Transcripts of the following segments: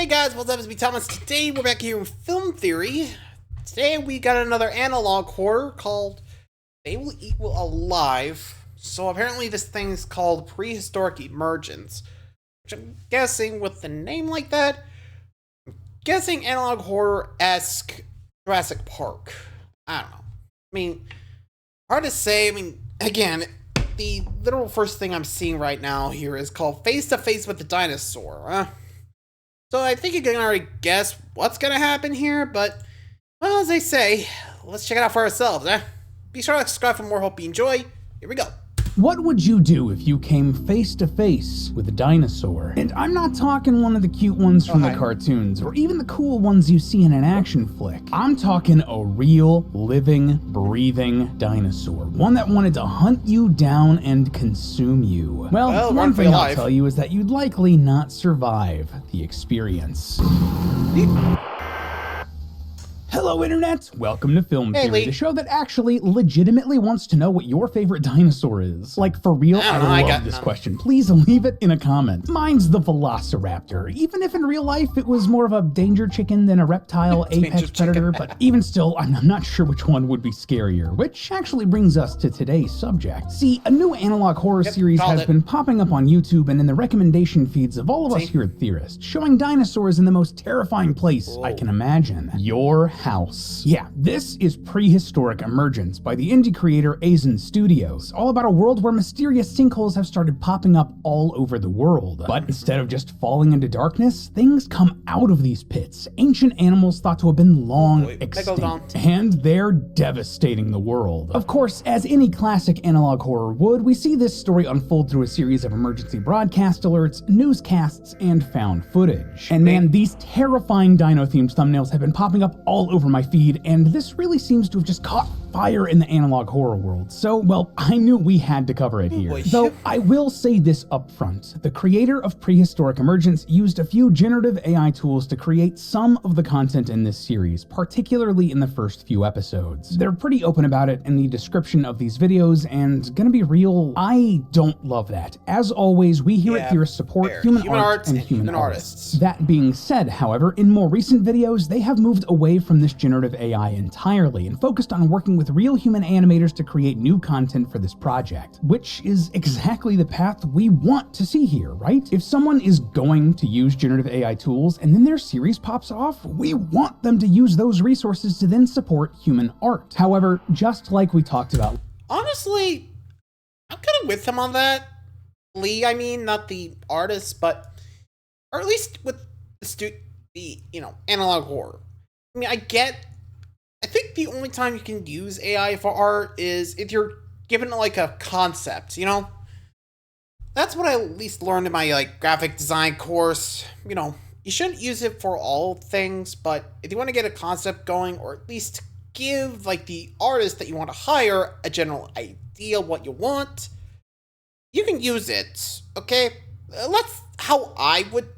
Hey guys, what's up? It's me, Thomas. Today we're back here with Film Theory. Today we got another analog horror called They Will Eat You Alive. So apparently this thing is called Prehistoric Emergence, which I'm guessing with the name like that, I'm guessing analog horror-esque Jurassic Park. I don't know. I mean, hard to say. I mean, again, the literal first thing I'm seeing right now here is called Face to Face with the Dinosaur. So I think you can already guess what's gonna happen here, but, well, as they say, let's check it out for ourselves, Be sure to subscribe for more. Hope you enjoy. Here we go. What would you do if you came face to face with a dinosaur? And I'm not talking one of the cute ones from the cartoons, or even the cool ones you see in an action flick. I'm talking a real, living, breathing dinosaur. One that wanted to hunt you down and consume you. Well, one thing I'll tell you is that you'd likely not survive the experience. Hello Internet! Welcome to Film Theory, the show that actually legitimately wants to know what your favorite dinosaur is. Like, for real, I love this question. Please leave it in a comment. Mine's the Velociraptor, even if in real life it was more of a danger chicken than a reptile apex predator, but even still, I'm not sure which one would be scarier, which actually brings us to today's subject. See, a new analog horror series has been popping up on YouTube and in the recommendation feeds of all of us here at Theorist, showing dinosaurs in the most terrifying place I can imagine. Your house. Yeah, this is Prehistoric Emergence by the indie creator Azen Studios, all about a world where mysterious sinkholes have started popping up all over the world. But instead of just falling into darkness, things come out of these pits, ancient animals thought to have been long extinct, and they're devastating the world. Of course, as any classic analog horror would, we see this story unfold through a series of emergency broadcast alerts, newscasts, and found footage. And man, these terrifying dino-themed thumbnails have been popping up all over my feed, and this really seems to have just caught fire in the analog horror world. So, well, I knew we had to cover it here. Though, I will say this up front. The creator of Prehistoric Emergence used a few generative AI tools to create some of the content in this series, particularly in the first few episodes. They're pretty open about it in the description of these videos, and gonna be real, I don't love that. As always, we here at Theorist support human art and human artists. That being said, however, in more recent videos, they have moved away from this generative AI entirely and focused on working with real human animators to create new content for this project, which is exactly the path we want to see here, right? If someone is going to use generative AI tools and then their series pops off, we want them to use those resources to then support human art. However, just like we talked about. Honestly, I'm kind of with him on that. Lee, I mean, not the artist, but, or at least with the analog horror. I mean, I think the only time you can use AI for art is if you're given like a concept, That's what I at least learned in my graphic design course. You shouldn't use it for all things, but if you want to get a concept going, or at least give the artist that you want to hire a general idea of what you want, you can use it, okay? That's how I would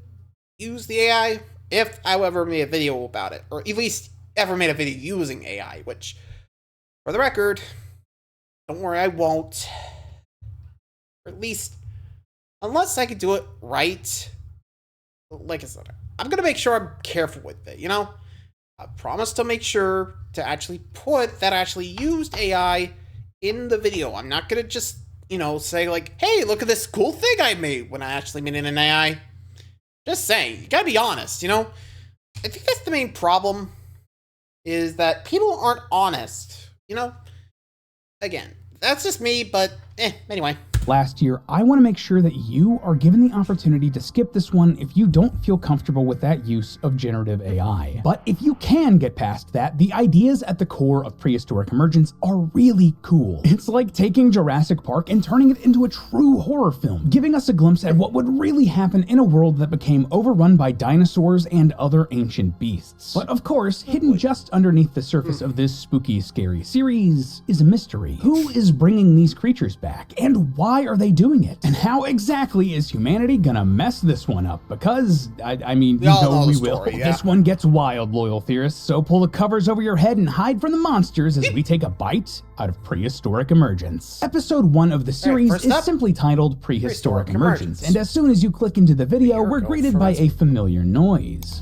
use the AI if I ever made a video about it, or at least ever made a video using AI, which, for the record, don't worry, I won't. Or at least, unless I can do it right, like I said, I'm gonna make sure I'm careful with it, I promise to make sure to actually put that I actually used AI in the video. I'm not gonna just, say hey, look at this cool thing I made when I actually made it in AI. Just saying, you gotta be honest, I think that's the main problem, is that people aren't honest, Again, that's just me, but anyway. Last year, I want to make sure that you are given the opportunity to skip this one if you don't feel comfortable with that use of generative AI. But if you can get past that, the ideas at the core of Prehistoric Emergence are really cool. It's like taking Jurassic Park and turning it into a true horror film, giving us a glimpse at what would really happen in a world that became overrun by dinosaurs and other ancient beasts. But of course, hidden just underneath the surface of this spooky, scary series is a mystery. Who is bringing these creatures back, and why why are they doing it? And how exactly is humanity gonna mess this one up? Because, I mean, you know we will. Yeah. This one gets wild, loyal theorists, so pull the covers over your head and hide from the monsters as we take a bite out of Prehistoric Emergence. Episode 1 of the series is simply titled Prehistoric Emergence, and as soon as you click into the video, we're greeted by a familiar noise.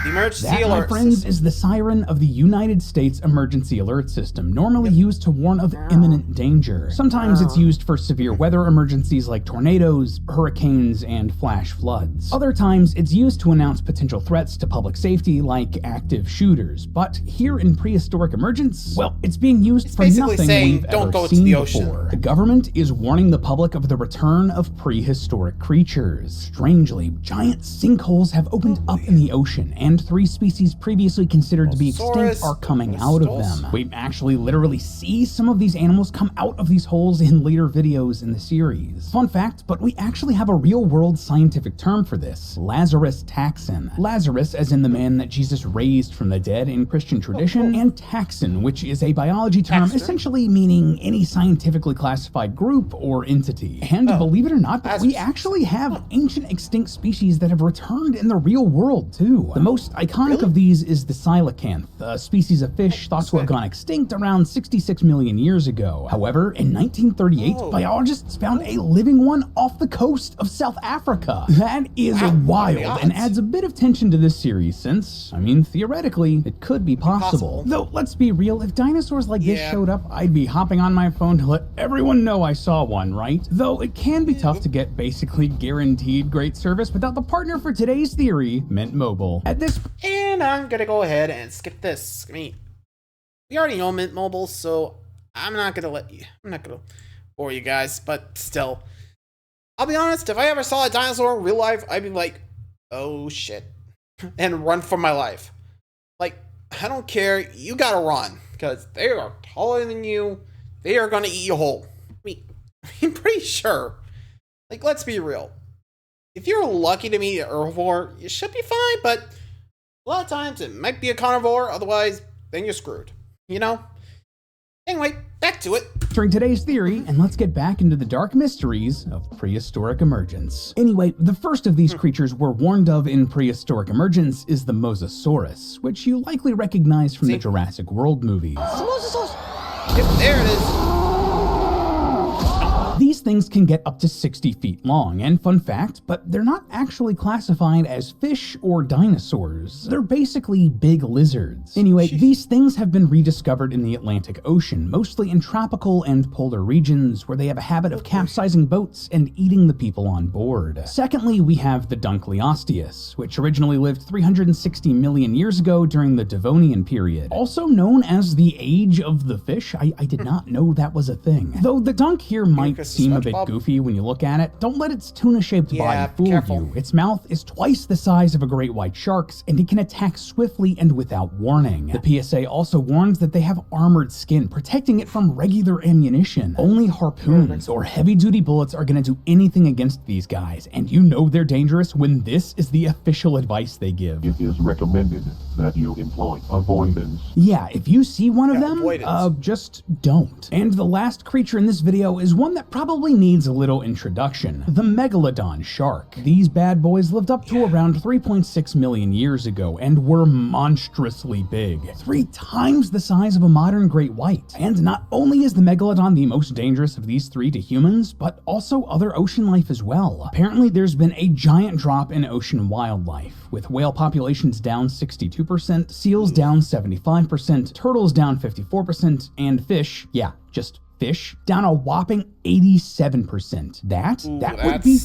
The emergency alert my friends, system is the siren of the United States Emergency Alert System, normally used to warn of imminent danger. Sometimes it's used for severe weather emergencies like tornadoes, hurricanes, and flash floods. Other times, it's used to announce potential threats to public safety like active shooters. But here in Prehistoric Emergence, well, it's being used for nothing we've ever seen before. The government is warning the public of the return of prehistoric creatures. Strangely, giant sinkholes have opened up in the ocean, and 3 species previously considered to be extinct are coming out of them. We actually literally see some of these animals come out of these holes in later videos in the series. Fun fact, but we actually have a real-world scientific term for this: Lazarus taxon. Lazarus as in the man that Jesus raised from the dead in Christian tradition, and taxon, which is a biology term essentially meaning any scientifically classified group or entity. And believe it or not, we actually have ancient extinct species that have returned in the real world too. The most iconic of these is the coelacanth, a species of fish thought to have gone extinct around 66 million years ago. However, in 1938, biologists found a living one off the coast of South Africa. That is wild and adds a bit of tension to this series since, I mean, theoretically, it could be possible. Though, let's be real, if dinosaurs like this showed up, I'd be hopping on my phone to let everyone know I saw one, right? Though it can be tough to get basically guaranteed great service without the partner for today's theory, Mint Mobile. At this And I'm gonna go ahead and skip this. I mean, we already know Mint Mobile, so I'm not gonna bore you guys, but still. I'll be honest, if I ever saw a dinosaur in real life, I'd be like, oh shit, and run for my life. Like, I don't care, you gotta run, because they are taller than you, they are gonna eat you whole. I'm pretty sure. Like, let's be real. If you're lucky to meet an herbivore, you should be fine, but a lot of times it might be a carnivore, otherwise, then you're screwed. You know? Anyway, back to it. During today's theory, and let's get back into the dark mysteries of Prehistoric Emergence. Anyway, the first of these creatures we're warned of in Prehistoric Emergence is the Mosasaurus, which you likely recognize from the Jurassic World movies. Mosasaurus! Yep, there it is. These things can get up to 60 feet long, and fun fact, but they're not actually classified as fish or dinosaurs. They're basically big lizards. Anyway, these things have been rediscovered in the Atlantic Ocean, mostly in tropical and polar regions, where they have a habit of capsizing boats and eating the people on board. Secondly, we have the Dunkleosteus, which originally lived 360 million years ago during the Devonian period. Also known as the Age of the Fish, I did not know that was a thing. Though the dunk here might seem a bit goofy when you look at it, don't let its tuna-shaped body fool you. Its mouth is twice the size of a great white shark's, and it can attack swiftly and without warning. The PSA also warns that they have armored skin, protecting it from regular ammunition. Only harpoons or heavy-duty bullets are gonna do anything against these guys, and you know they're dangerous when this is the official advice they give. It is recommended that you employ avoidance. Yeah, if you see one of them, just don't. And the last creature in this video is one that probably needs a little introduction: the Megalodon shark. These bad boys lived up to around 3.6 million years ago and were monstrously big, 3 times the size of a modern great white. And not only is the Megalodon the most dangerous of these 3 to humans, but also other ocean life as well. Apparently there's been a giant drop in ocean wildlife, with whale populations down 62%, seals down 75%, turtles down 54%, and fish, just fish, down a whopping 87%. That would be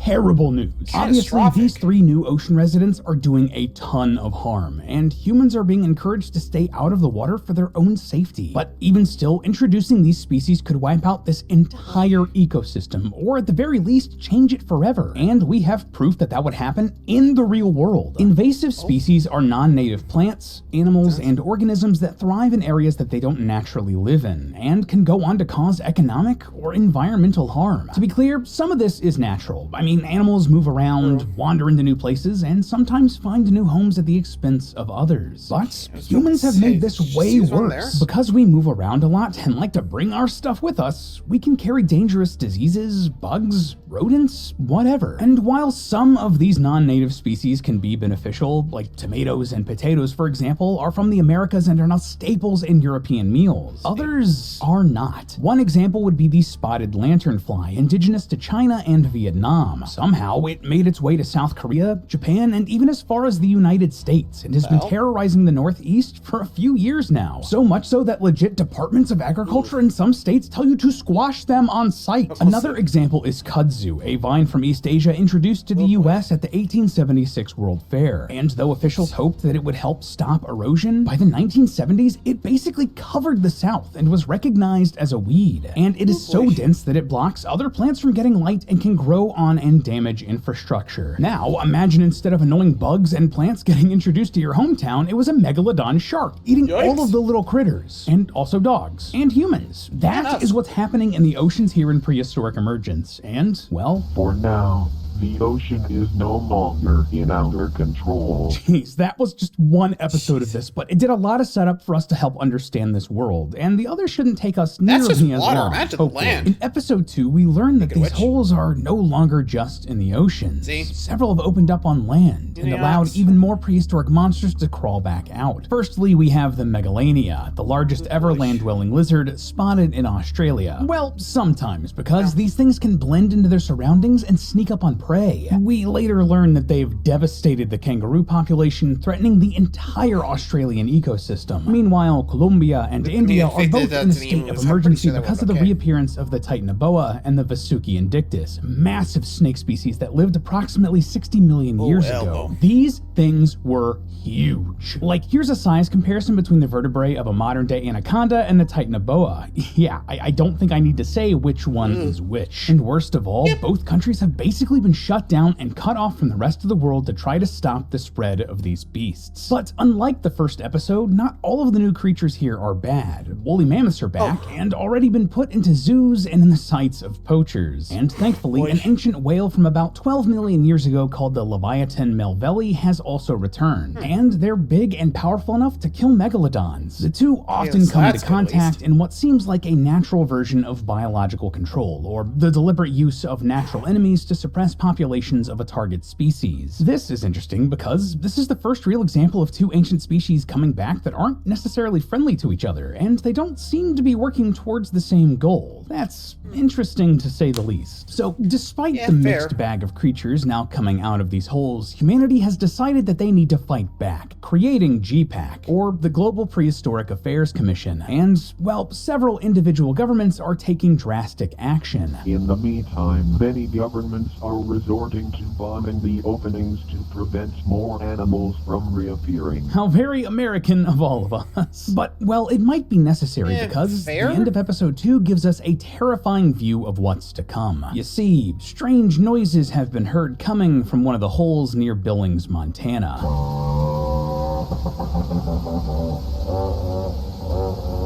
terrible news. Obviously, these 3 new ocean residents are doing a ton of harm, and humans are being encouraged to stay out of the water for their own safety. But even still, introducing these species could wipe out this entire ecosystem, or at the very least, change it forever. And we have proof that that would happen in the real world. Invasive species are non-native plants, animals, and organisms that thrive in areas that they don't naturally live in, and can go on to cause economic or environmental harm. To be clear, some of this is natural. I mean, animals move around, wander into new places, and sometimes find new homes at the expense of others. But humans have made this way worse. Because we move around a lot and like to bring our stuff with us, we can carry dangerous diseases, bugs, rodents, whatever. And while some of these non-native species can be beneficial, like tomatoes and potatoes, for example, are from the Americas and are now staples in European meals, others are not. One example would be the spotted lanternfly, indigenous to China and Vietnam. Somehow, it made its way to South Korea, Japan, and even as far as the United States, and has been terrorizing the Northeast for a few years now. So much so that legit departments of agriculture in some states tell you to squash them on sight. Another example is kudzu, a vine from East Asia introduced to the US at the 1876 World Fair. And though officials hoped that it would help stop erosion, by the 1970s, it basically covered the South and was recognized as a weed. And it is so dense that it blocks other plants from getting light and can grow on and damage infrastructure. Now, imagine instead of annoying bugs and plants getting introduced to your hometown, it was a megalodon shark eating all of the little critters, and also dogs, and humans. That is what's happening in the oceans here in Prehistoric Emergence, and, well... For now, the ocean is no longer in our control. Jeez, that was just one episode of this, but it did a lot of setup for us to help understand this world, and the other shouldn't take us nearly as long. Imagine the land. In episode 2, we learned that these holes are no longer just in the ocean. Several have opened up on land and allowed even more prehistoric monsters to crawl back out. Firstly, we have the Megalania, the largest ever land-dwelling lizard spotted in Australia. Well, sometimes, because these things can blend into their surroundings and sneak up on prey. We later learn that they've devastated the kangaroo population, threatening the entire Australian ecosystem. Meanwhile, Colombia and India are both in a state of emergency because of the reappearance of the Titanoboa and the Vasuki indictus, massive snake species that lived approximately 60 million years ago. These things were huge. Like, here's a size comparison between the vertebrae of a modern-day anaconda and the Titanoboa. Yeah, I don't think I need to say which one is which. And worst of all, both countries have basically been shut down and cut off from the rest of the world to try to stop the spread of these beasts. But unlike the first episode, not all of the new creatures here are bad. Woolly mammoths are back and already been put into zoos and in the sights of poachers. And thankfully, an ancient whale from about 12 million years ago called the Leviathan melvelli has also returned. And they're big and powerful enough to kill megalodons. The two often come into contact in what seems like a natural version of biological control, or the deliberate use of natural enemies to suppress populations of a target species. This is interesting because this is the first real example of two ancient species coming back that aren't necessarily friendly to each other, and they don't seem to be working towards the same goal. That's interesting to say the least. So, despite the mixed bag of creatures now coming out of these holes, humanity has decided that they need to fight back, creating GPAC, or the Global Prehistoric Affairs Commission, and, well, several individual governments are taking drastic action. In the meantime, many governments are resorting to bombing the openings to prevent more animals from reappearing. How very American of all of us. But, well, it might be necessary because the end of episode 2 gives us a terrifying view of what's to come. You see, strange noises have been heard coming from one of the holes near Billings, Montana.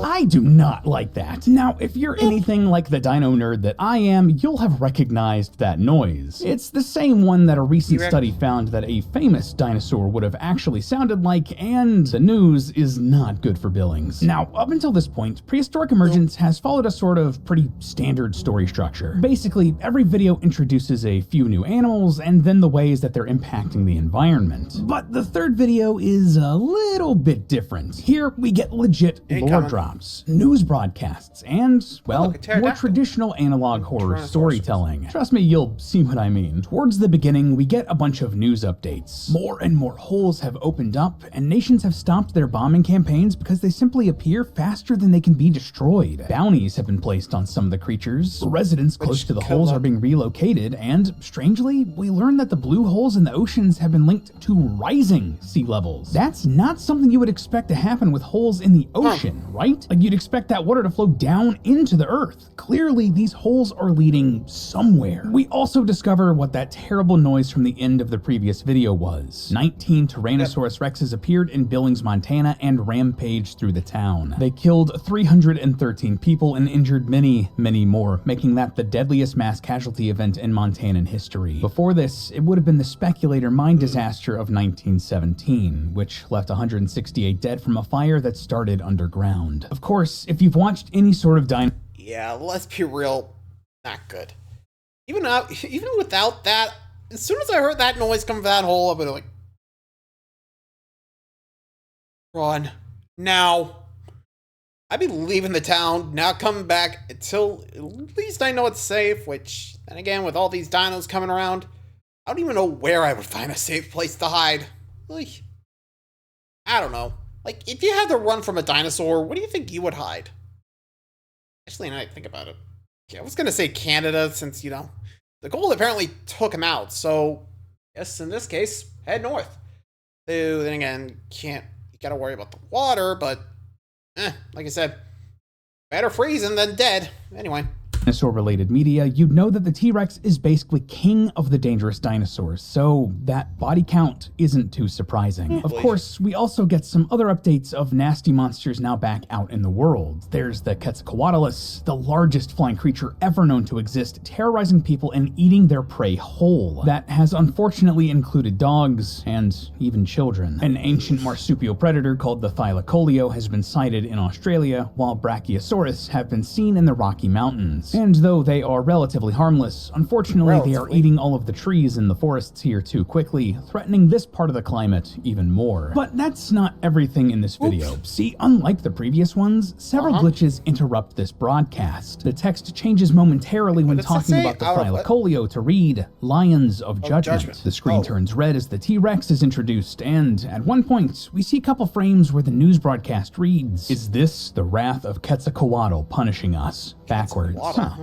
I do not like that. Now, if you're anything like the dino nerd that I am, you'll have recognized that noise. It's the same one that a recent study found that a famous dinosaur would have actually sounded like, and the news is not good for Billings. Now, up until this point, Prehistoric Emergence has followed a sort of pretty standard story structure. Basically, every video introduces a few new animals and then the ways that they're impacting the environment. But the third video is a little bit different. Here, we get legit lore drops, news broadcasts, and, well, more traditional analog horror storytelling. Trust me, you'll see what I mean. Towards the beginning, we get a bunch of news updates. More and more holes have opened up, and nations have stopped their bombing campaigns because they simply appear faster than they can be destroyed. Bounties have been placed on some of the creatures. Residents close to the holes are being relocated, and, strangely, we learn that the blue holes in the oceans have been linked to rising sea levels. That's not something you would expect to happen with holes in the ocean, right? Like, and you'd expect that water to flow down into the earth. Clearly, these holes are leading somewhere. We also discover what that terrible noise from the end of the previous video was. 19 Tyrannosaurus Rexes appeared in Billings, Montana, and rampaged through the town. They killed 313 people and injured many, many more, making that the deadliest mass casualty event in Montanan history. Before this, it would have been the Speculator mine disaster of 1917, which left 168 dead from a fire that started underground. Of course, if you've watched any sort of yeah, let's be real, not good. Even without that, as soon as I heard that noise come from that hole, I'd be like, run, now. I'd be leaving the town, not coming back until at least I know it's safe, which, then again, with all these dinos coming around, I don't even know where I would find a safe place to hide. Like, I don't know. Like, if you had to run from a dinosaur, where do you think you would hide? Actually, now I think about it. Yeah, I was gonna say Canada, since, you know, the cold apparently took him out, so, yes, in this case, head north. So, then again, you gotta worry about the water, but like I said, better freezing than dead. Anyway. Dinosaur-related media, you'd know that the T-Rex is basically king of the dangerous dinosaurs, so that body count isn't too surprising. Of course, we also get some other updates of nasty monsters now back out in the world. There's the Quetzalcoatlus, the largest flying creature ever known to exist, terrorizing people and eating their prey whole. That has unfortunately included dogs and even children. An ancient marsupial predator called the Thylacoleo has been sighted in Australia, while Brachiosaurus have been seen in the Rocky Mountains. And though they are relatively harmless, unfortunately they are eating all of the trees in the forests here too quickly, threatening this part of the climate even more. But that's not everything in this video. See, unlike the previous ones, several glitches interrupt this broadcast. The text changes momentarily when talking about the Thylacoleo to read, Lions of Judgment. The screen turns red as the T-Rex is introduced, and at one point, we see a couple frames where the news broadcast reads, "Is this the wrath of Quetzalcoatl punishing us?" Backwards.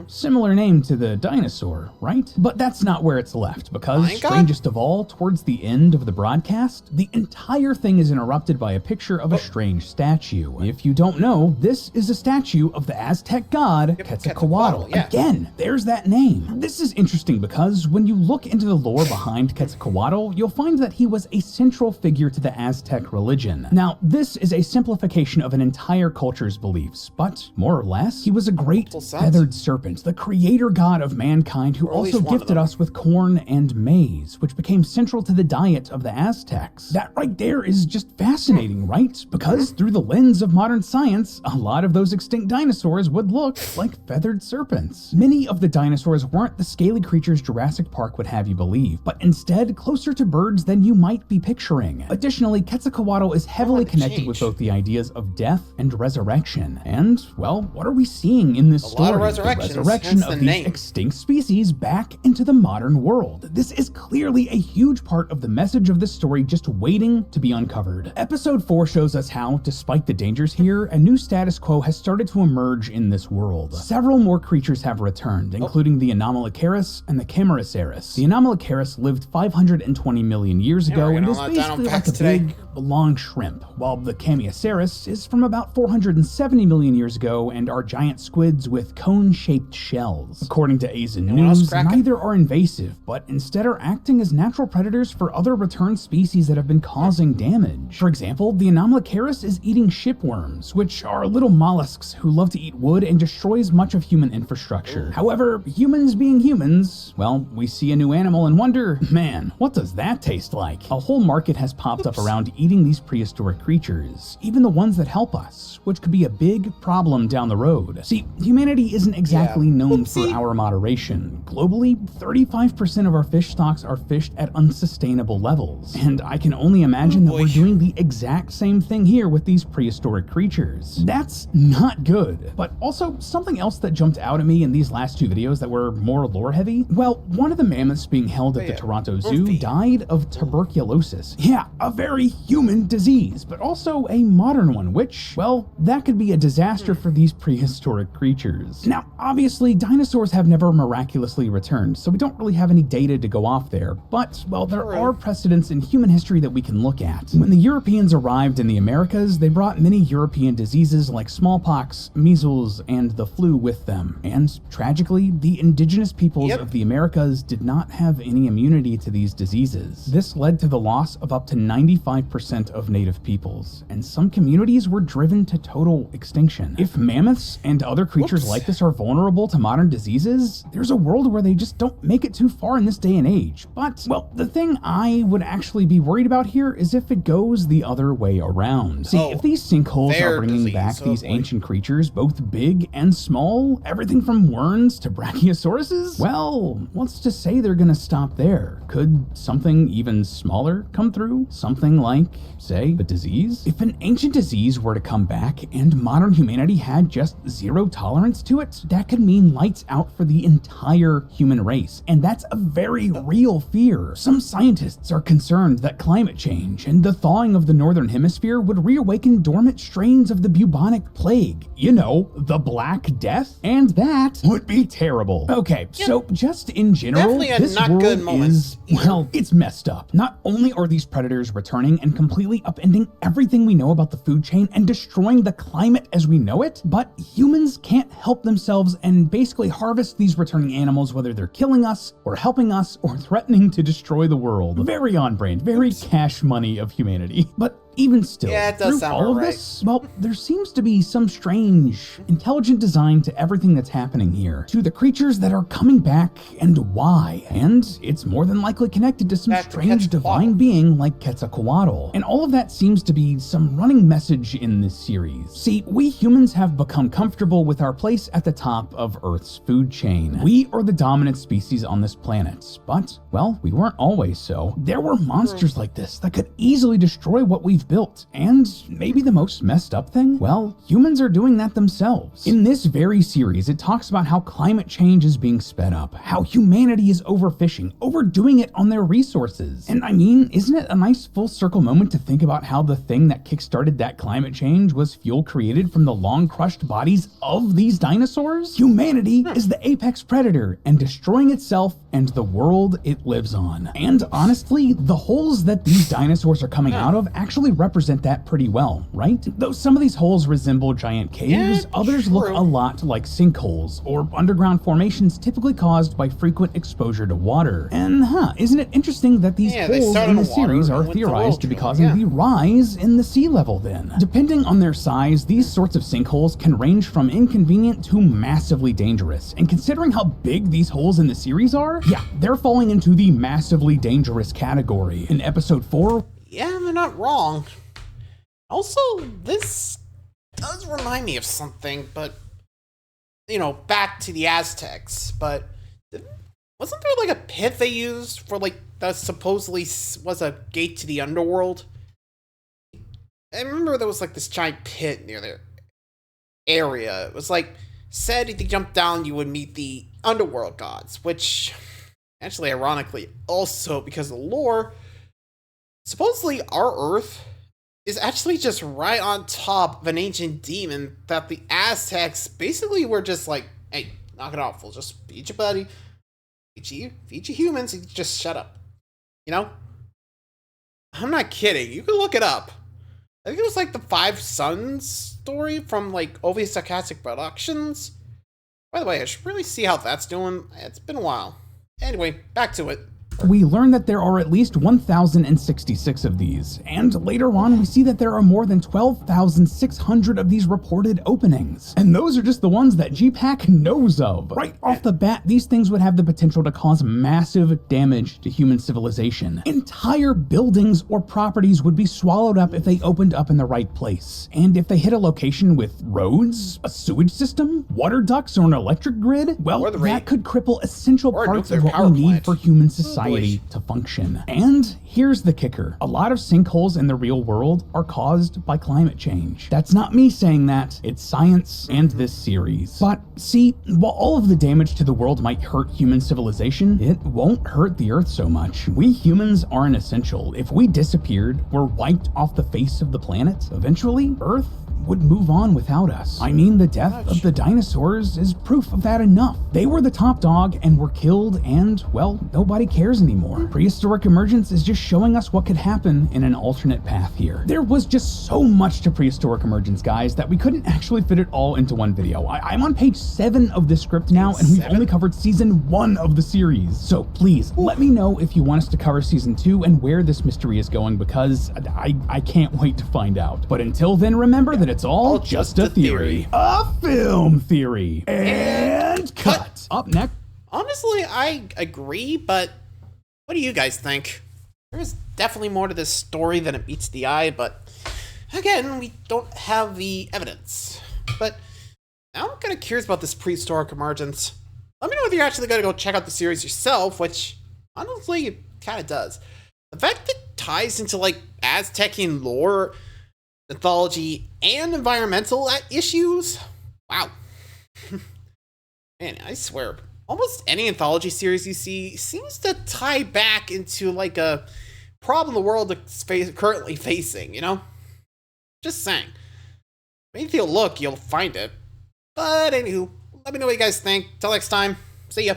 Similar name to the dinosaur, right? But that's not where it's left, because, strangest of all, towards the end of the broadcast, the entire thing is interrupted by a picture of a strange statue. If you don't know, this is a statue of the Aztec god, Quetzalcoatl. Again, there's that name. This is interesting because when you look into the lore behind Quetzalcoatl, you'll find that he was a central figure to the Aztec religion. Now, this is a simplification of an entire culture's beliefs, but more or less, he was a great feathered serpent, the creator god of mankind, who also gifted us with corn and maize, which became central to the diet of the Aztecs. That right there is just fascinating, right? Because through the lens of modern science, a lot of those extinct dinosaurs would look like feathered serpents. Many of the dinosaurs weren't the scaly creatures Jurassic Park would have you believe, but instead closer to birds than you might be picturing. Additionally, Quetzalcoatl is heavily connected with both the ideas of death and resurrection. And, well, what are we seeing in this story? The resurrection of these extinct species back into the modern world. This is clearly a huge part of the message of this story just waiting to be uncovered. Episode 4 shows us how, despite the dangers here, a new status quo has started to emerge in this world. Several more creatures have returned, including the Anomalocaris and the Camarasaurus. The Anomalocaris lived 520 million years ago and is basically like a big, long shrimp, while the Camarasaurus is from about 470 million years ago and are giant squids with cone-shaped shells. According to Asian News, neither are invasive, but instead are acting as natural predators for other returned species that have been causing damage. For example, the Anomalocaris is eating shipworms, which are little mollusks who love to eat wood and destroys much of human infrastructure. However, humans being humans, well, we see a new animal and wonder, man, what does that taste like? A whole market has popped up around eating these prehistoric creatures, even the ones that help us, which could be a big problem down the road. See, humanity isn't exactly known for our moderation. Globally, 35% of our fish stocks are fished at unsustainable levels, and I can only imagine that we're doing the exact same thing here with these prehistoric creatures. That's not good. But also, something else that jumped out at me in these last two videos that were more lore heavy, well, one of the mammoths being held at the Toronto Zoo died of tuberculosis. Yeah, a very huge human disease, but also a modern one, which, well, that could be a disaster for these prehistoric creatures. Now, obviously, dinosaurs have never miraculously returned, so we don't really have any data to go off there, but, well, there are precedents in human history that we can look at. When the Europeans arrived in the Americas, they brought many European diseases like smallpox, measles, and the flu with them. And tragically, the indigenous peoples of the Americas did not have any immunity to these diseases. This led to the loss of up to 95% of native peoples, and some communities were driven to total extinction. If mammoths and other creatures like this are vulnerable to modern diseases, there's a world where they just don't make it too far in this day and age. But, well, the thing I would actually be worried about here is if it goes the other way around. See, if these sinkholes are bringing back these ancient creatures, both big and small, everything from worms to brachiosauruses, well, let's just say they're gonna stop there. Could something even smaller come through? Something like, say, a disease? If an ancient disease were to come back and modern humanity had just zero tolerance to it, that could mean lights out for the entire human race. And that's a very real fear. Some scientists are concerned that climate change and the thawing of the northern hemisphere would reawaken dormant strains of the bubonic plague. You know, the Black Death? And that would be terrible. Okay, so just in general, this world is, well, it's messed up. Not only are these predators returning and completely upending everything we know about the food chain and destroying the climate as we know it, but humans can't help themselves and basically harvest these returning animals, whether they're killing us or helping us or threatening to destroy the world. Very on brand, very cash money of humanity. But even still, through all of this, well, there seems to be some strange, intelligent design to everything that's happening here, to the creatures that are coming back and why. And it's more than likely connected to some strange divine being like Quetzalcoatl. And all of that seems to be some running message in this series. See, we humans have become comfortable with our place at the top of Earth's food chain. We are the dominant species on this planet, but, well, we weren't always so. There were monsters like this that could easily destroy what we've built. And maybe the most messed up thing? Well, humans are doing that themselves. In this very series, it talks about how climate change is being sped up, how humanity is overfishing, overdoing it on their resources. And I mean, isn't it a nice full circle moment to think about how the thing that kickstarted that climate change was fuel created from the long crushed bodies of these dinosaurs? Humanity is the apex predator and destroying itself and the world it lives on. And honestly, the holes that these dinosaurs are coming out of actually represent that pretty well, right? Though some of these holes resemble giant caves, others look a lot like sinkholes or underground formations typically caused by frequent exposure to water. And isn't it interesting that these holes in the series are theorized to be causing the rise in the sea level then? Depending on their size, these sorts of sinkholes can range from inconvenient to massively dangerous. And considering how big these holes in the series are, they're falling into the massively dangerous category. In episode 4, they're not wrong. Also, this does remind me of something, but, you know, back to the Aztecs, but wasn't there like a pit they used for like that supposedly was a gate to the underworld? I remember there was like this giant pit near their area. It was like said if you jumped down you would meet the underworld gods, which actually ironically also because of the lore, supposedly our Earth is actually just right on top of an ancient demon that the Aztecs basically were just like, hey, knock it off, we'll just feed you, buddy. Feed you humans, and just shut up. You know? I'm not kidding. You can look it up. I think it was like the Five Sons story from like OV Sarcastic Productions. By the way, I should really see how that's doing. It's been a while. Anyway, back to it. We learn that there are at least 1,066 of these, and later on we see that there are more than 12,600 of these reported openings. And those are just the ones that GPAC knows of. Right off the bat, these things would have the potential to cause massive damage to human civilization. Entire buildings or properties would be swallowed up if they opened up in the right place. And if they hit a location with roads, a sewage system, water ducts, or an electric grid, well, that could cripple essential parts of what we need for human society society to function. And here's the kicker. A lot of sinkholes in the real world are caused by climate change. That's not me saying that, it's science and this series. But see, while all of the damage to the world might hurt human civilization, it won't hurt the Earth so much. We humans aren't essential. If we disappeared, were wiped off the face of the planet, eventually, Earth would move on without us. I mean, the death of the dinosaurs is proof of that enough. They were the top dog and were killed and, well, nobody cares anymore. Prehistoric Emergence is just showing us what could happen in an alternate path here. There was just so much to Prehistoric Emergence, guys, that we couldn't actually fit it all into one video. I'm on page 7 of this script now, and we've only covered season 1 of the series. So please, let me know if you want us to cover season 2 and where this mystery is going, because I can't wait to find out. But until then, remember that it's all just a theory. A film theory. And cut. Up next. Honestly, I agree, but what do you guys think? There's definitely more to this story than it meets the eye, but again, we don't have the evidence. But now I'm kind of curious about this Prehistoric Emergence. Let me know if you're actually going to go check out the series yourself, which honestly, it kind of does. The fact that it ties into like Aztecian lore, mythology, and environmental issues? Wow. Man, I swear, almost any anthology series you see seems to tie back into like a problem the world is currently facing, you know? Just saying. Maybe if you look, you'll find it. But anywho, let me know what you guys think. Till next time, see ya.